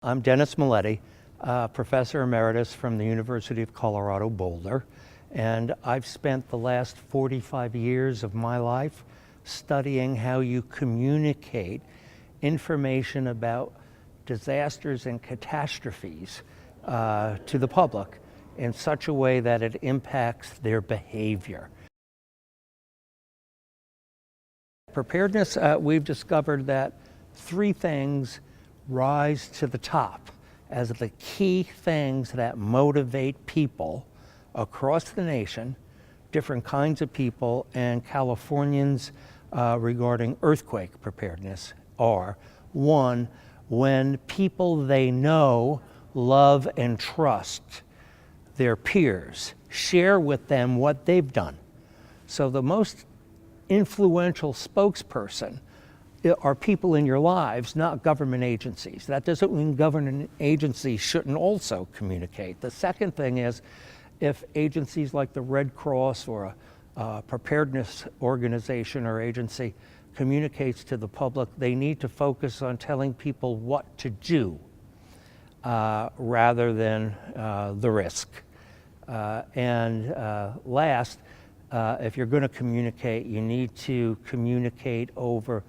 I'm Dennis Mileti, Professor Emeritus from the University of Colorado Boulder, and I've spent the last 45 years of my life studying how you communicate information about disasters and catastrophes to the public in such a way that it impacts their behavior. Preparedness, we've discovered that three things rise to the top as the key things that motivate people across the nation, different kinds of people, and Californians regarding earthquake preparedness are: one, when people they know, love, and trust, their peers, share with them what they've done. So the most influential spokesperson are people in your lives, not government agencies. That doesn't mean government agencies shouldn't also communicate. The second thing is, if agencies like the Red Cross or a preparedness organization or agency communicates to the public, they need to focus on telling people what to do rather than the risk. Last, if you're going to communicate, you need to communicate over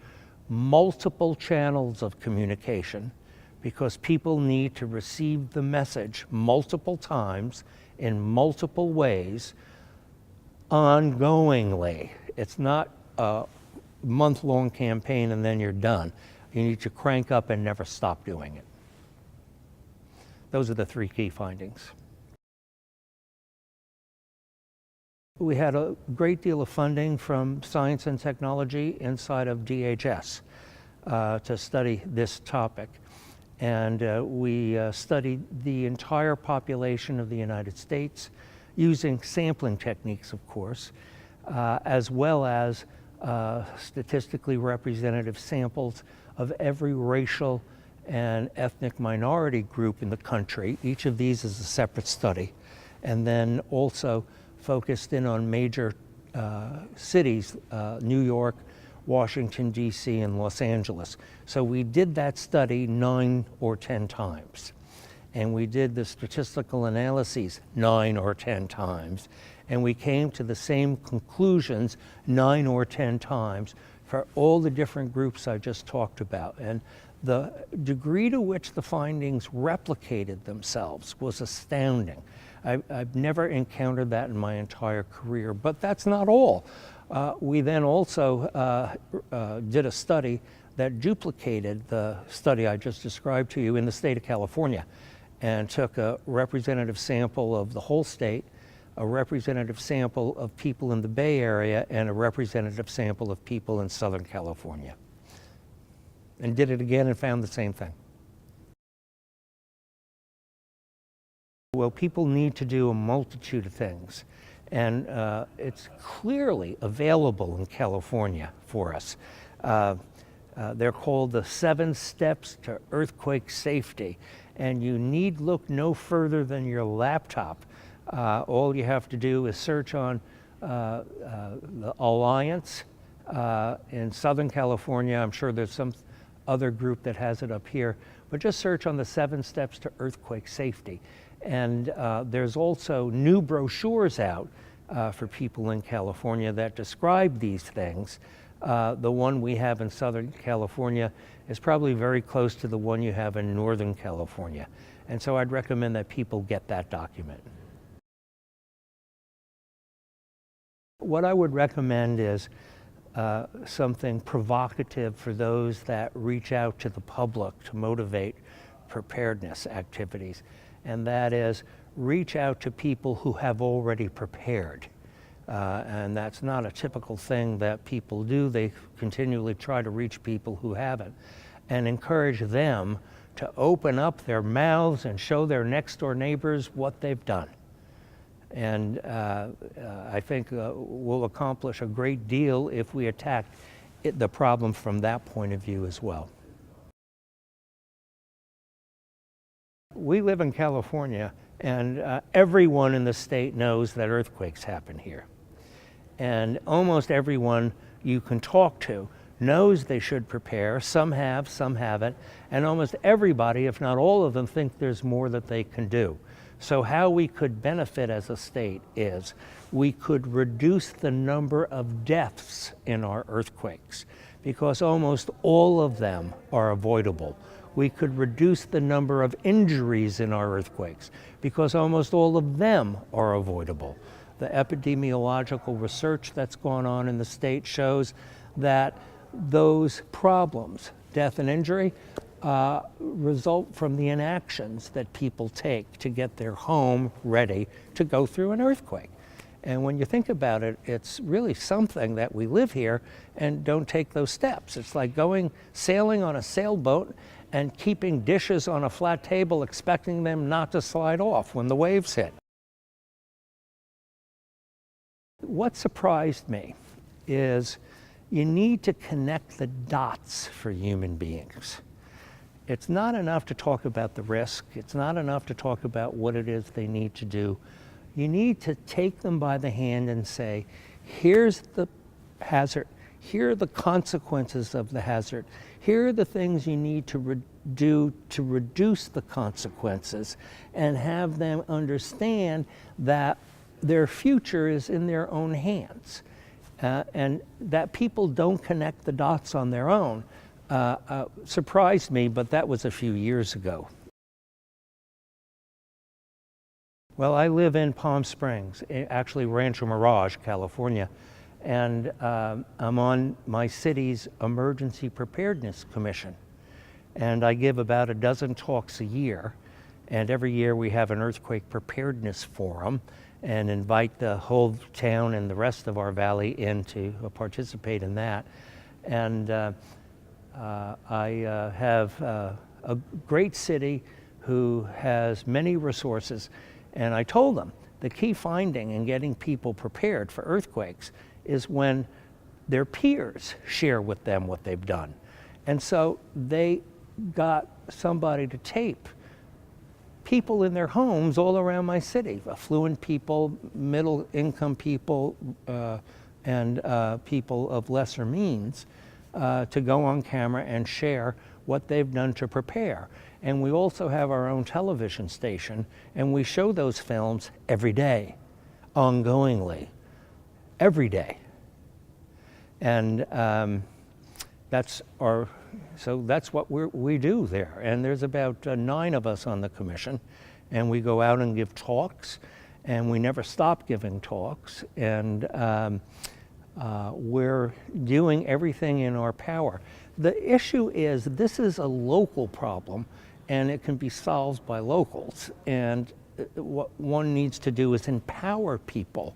multiple channels of communication, because people need to receive the message multiple times in multiple ways ongoingly. It's not a month-long campaign and then you're done. You need to crank up and never stop doing it. Those are the three key findings. We had a great deal of funding from science and technology inside of DHS to study this topic. And we studied the entire population of the United States using sampling techniques, of course, as well as statistically representative samples of every racial and ethnic minority group in the country. Each of these is a separate study. And then also focused in on major cities, New York, Washington, D.C., and Los Angeles. So we did that study 9 or 10 times. And we did the statistical analyses 9 or 10 times. And we came to the same conclusions 9 or 10 times for all the different groups I just talked about. And the degree to which the findings replicated themselves was astounding. I've never encountered that in my entire career, but that's not all. We then also did a study that duplicated the study I just described to you in the state of California, and took a representative sample of the whole state, a representative sample of people in the Bay Area, and a representative sample of people in Southern California. And did it again and found the same thing. Well, people need to do a multitude of things, and it's clearly available in California for us. They're called the 7 Steps to Earthquake Safety, and you need look no further than your laptop. All you have to do is search on the Alliance in Southern California. I'm sure there's some other group that has it up here, but just search on the 7 Steps to Earthquake Safety. And there's also new brochures out for people in California that describe these things. The one we have in Southern California is probably very close to the one you have in Northern California. And so I'd recommend that people get that document. What I would recommend is something provocative for those that reach out to the public to motivate preparedness activities. And that is, reach out to people who have already prepared. And that's not a typical thing that people do. They continually try to reach people who haven't, and encourage them to open up their mouths and show their next door neighbors what they've done. And I think we'll accomplish a great deal if we attack the problem from that point of view as well. We live in California, and everyone in the state knows that earthquakes happen here. And almost everyone you can talk to knows they should prepare. Some have, some haven't, and almost everybody, if not all of them, think there's more that they can do. So how we could benefit as a state is we could reduce the number of deaths in our earthquakes, because almost all of them are avoidable. We could reduce the number of injuries in our earthquakes, because almost all of them are avoidable. The epidemiological research that's gone on in the state shows that those problems, death and injury, result from the inactions that people take to get their home ready to go through an earthquake. And when you think about it, it's really something that we live here and don't take those steps. It's like going sailing on a sailboat and keeping dishes on a flat table, expecting them not to slide off when the waves hit. What surprised me is you need to connect the dots for human beings. It's not enough to talk about the risk. It's not enough to talk about what it is they need to do. You need to take them by the hand and say, here's the hazard. Here are the consequences of the hazard. Here are the things you need to do to reduce the consequences, and have them understand that their future is in their own hands. And that people don't connect the dots on their own surprised me, but that was a few years ago. Well, I live in Palm Springs, actually Rancho Mirage, California, and I'm on my city's Emergency Preparedness Commission. And I give about a dozen talks a year, and every year we have an earthquake preparedness forum and invite the whole town and the rest of our valley in to participate in that. And I have a great city who has many resources, and I told them the key finding in getting people prepared for earthquakes is when their peers share with them what they've done. And so they got somebody to tape people in their homes all around my city, affluent people, middle income people, and people of lesser means, to go on camera and share what they've done to prepare. And we also have our own television station, and we show those films every day, ongoingly, every day. And that's what we do there. And there's about 9 of us on the commission, and we go out and give talks, and we never stop giving talks. And we're doing everything in our power. The issue is this is a local problem, and it can be solved by locals. And what one needs to do is empower people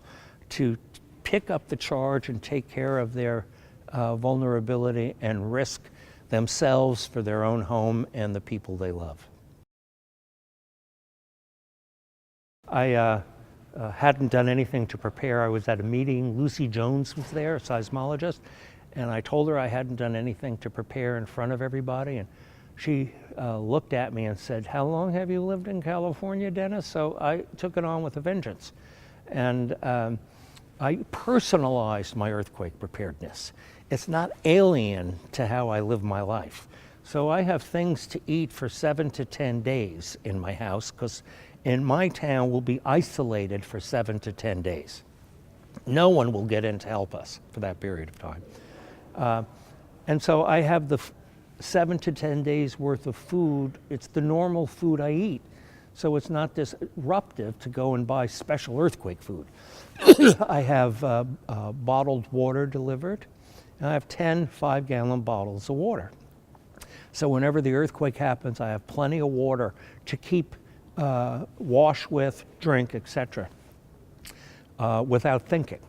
to pick up the charge and take care of their vulnerability and risk themselves for their own home and the people they love. I hadn't done anything to prepare. I was at a meeting. Lucy Jones was there, a seismologist, and I told her I hadn't done anything to prepare in front of everybody, and she looked at me and said, "How long have you lived in California, Dennis?" So I took it on with a vengeance, and I personalized my earthquake preparedness. It's not alien to how I live my life. So I have things to eat for 7 to 10 days in my house, because in my town we'll be isolated for 7 to 10 days. No one will get in to help us for that period of time. And so I have the 7 to 10 days worth of food. It's the normal food I eat. So it's not disruptive to go and buy special earthquake food. I have bottled water delivered. And I have 10 5-gallon bottles of water. So whenever the earthquake happens, I have plenty of water to keep, wash with, drink, etc. Without thinking.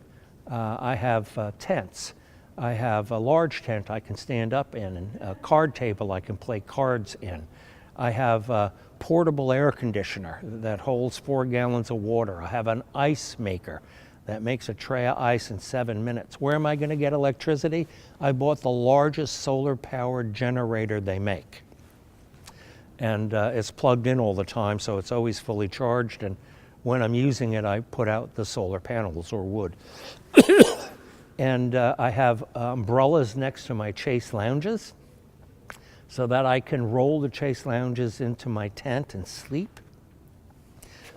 I have tents. I have a large tent I can stand up in, and a card table I can play cards in. I have a portable air conditioner that holds 4 gallons of water. I have an ice maker that makes a tray of ice in 7 minutes. Where am I going to get electricity? I bought the largest solar-powered generator they make. And it's plugged in all the time, so it's always fully charged. And when I'm using it, I put out the solar panels or wood. And I have umbrellas next to my Chase lounges so that I can roll the Chase lounges into my tent and sleep.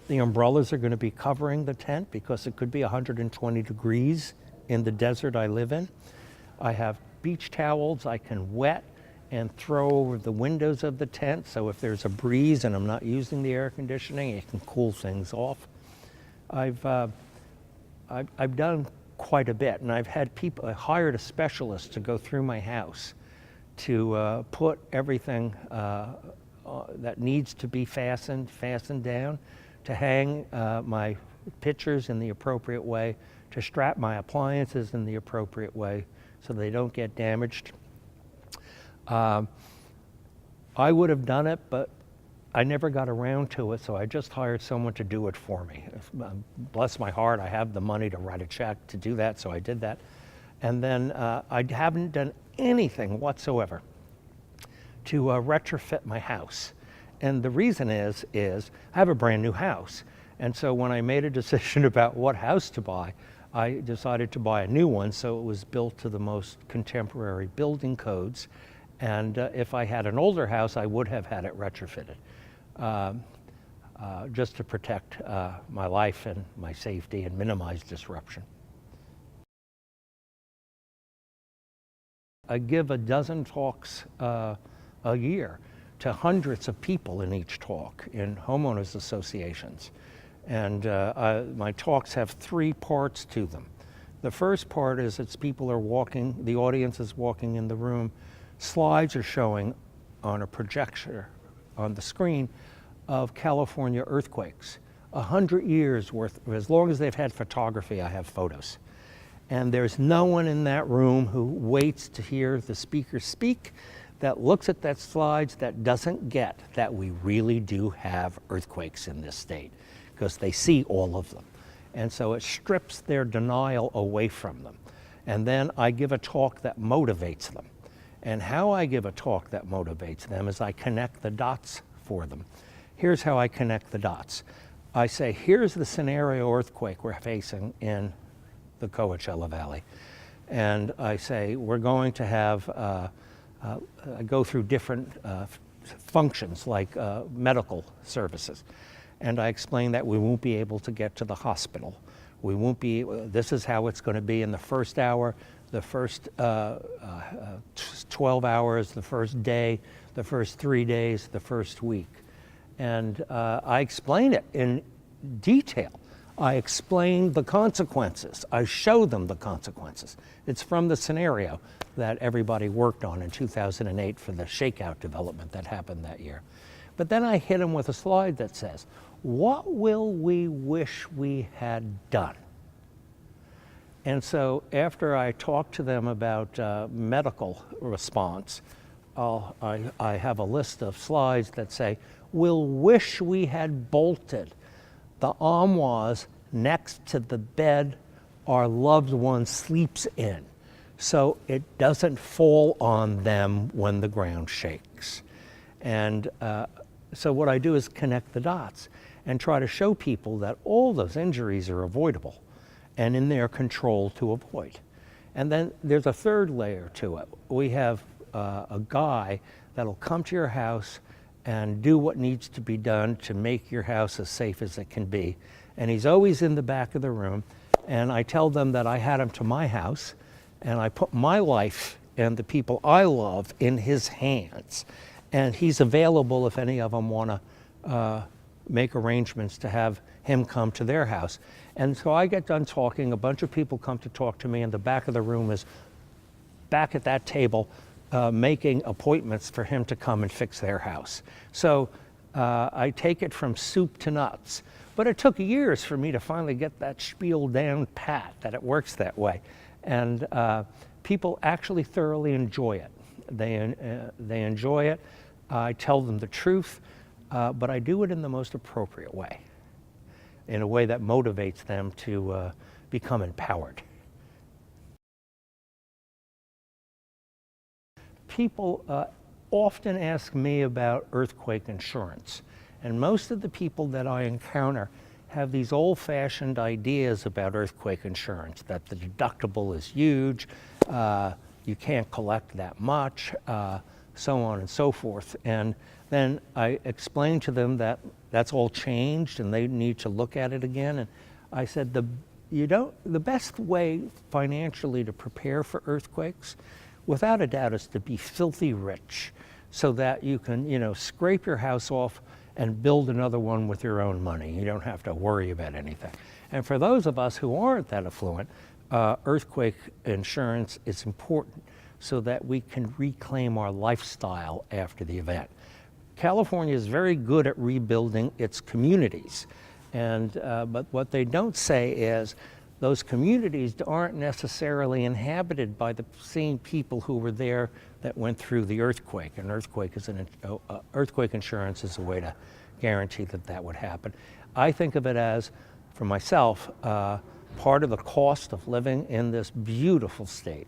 The umbrellas are going to be covering the tent because it could be 120 degrees in the desert I live in. I have beach towels I can wet and throw over the windows of the tent, so if there's a breeze and I'm not using the air conditioning, it can cool things off. I've done quite a bit, and I've had people, I hired a specialist to go through my house to put everything that needs to be fastened down, to hang my pictures in the appropriate way, to strap my appliances in the appropriate way so they don't get damaged. I would have done it, but I never got around to it, so I just hired someone to do it for me. Bless my heart, I have the money to write a check to do that, so I did that. And then I haven't done anything whatsoever to retrofit my house. And the reason is I have a brand new house. And so when I made a decision about what house to buy, I decided to buy a new one, so it was built to the most contemporary building codes. And if I had an older house, I would have had it retrofitted, just to protect my life and my safety and minimize disruption. I give a dozen talks a year to hundreds of people in each talk in homeowners associations. And my talks have three parts to them. The first part is it's people are walking, the audience is walking in the room. Slides are showing on a projector on the screen of California earthquakes. 100 years worth, as long as they've had photography, I have photos. And there's no one in that room who waits to hear the speaker speak, that looks at that slides, that doesn't get that we really do have earthquakes in this state, because they see all of them. And so it strips their denial away from them. And then I give a talk that motivates them. And how I give a talk that motivates them is I connect the dots for them. Here's how I connect the dots. I say, here's the scenario earthquake we're facing in the Coachella Valley. And I say, we're going to have, I go through different functions like medical services. And I explain that we won't be able to get to the hospital. We won't be, this is how it's going to be in the first hour, the first 12 hours, the first day, the first 3 days, the first week. And I explain it in detail. I explain the consequences. I show them the consequences. It's from the scenario that everybody worked on in 2008 for the shakeout development that happened that year. But then I hit them with a slide that says, what will we wish we had done? And so after I talk to them about medical response, I have a list of slides that say, we'll wish we had bolted the armoires next to the bed our loved one sleeps in, so it doesn't fall on them when the ground shakes. And so what I do is connect the dots and try to show people that all those injuries are avoidable and in their control to avoid. And then there's a third layer to it. We have a guy that'll come to your house and do what needs to be done to make your house as safe as it can be. And he's always in the back of the room. And I tell them that I had him to my house, and I put my life and the people I love in his hands. And he's available if any of them want to make arrangements to have him come to their house. And so I get done talking, a bunch of people come to talk to me, and the back of the room is back at that table making appointments for him to come and fix their house. So I take it from soup to nuts. But it took years for me to finally get that spiel down pat, that it works that way. And people actually thoroughly enjoy it. They enjoy it. I tell them the truth, but I do it in the most appropriate way, in a way that motivates them to become empowered. People often ask me about earthquake insurance, and most of the people that I encounter have these old-fashioned ideas about earthquake insurance, that the deductible is huge, you can't collect that much, so on and so forth. And then I explained to them that that's all changed and they need to look at it again. And I said, the best way financially to prepare for earthquakes, without a doubt, is to be filthy rich, so that you can, scrape your house off and build another one with your own money. You don't have to worry about anything. And for those of us who aren't that affluent, earthquake insurance is important so that we can reclaim our lifestyle after the event. California is very good at rebuilding its communities. But what they don't say is those communities aren't necessarily inhabited by the same people who were there that went through the earthquake. And earthquake insurance is a way to guarantee that would happen. I think of it as, for myself, part of the cost of living in this beautiful state.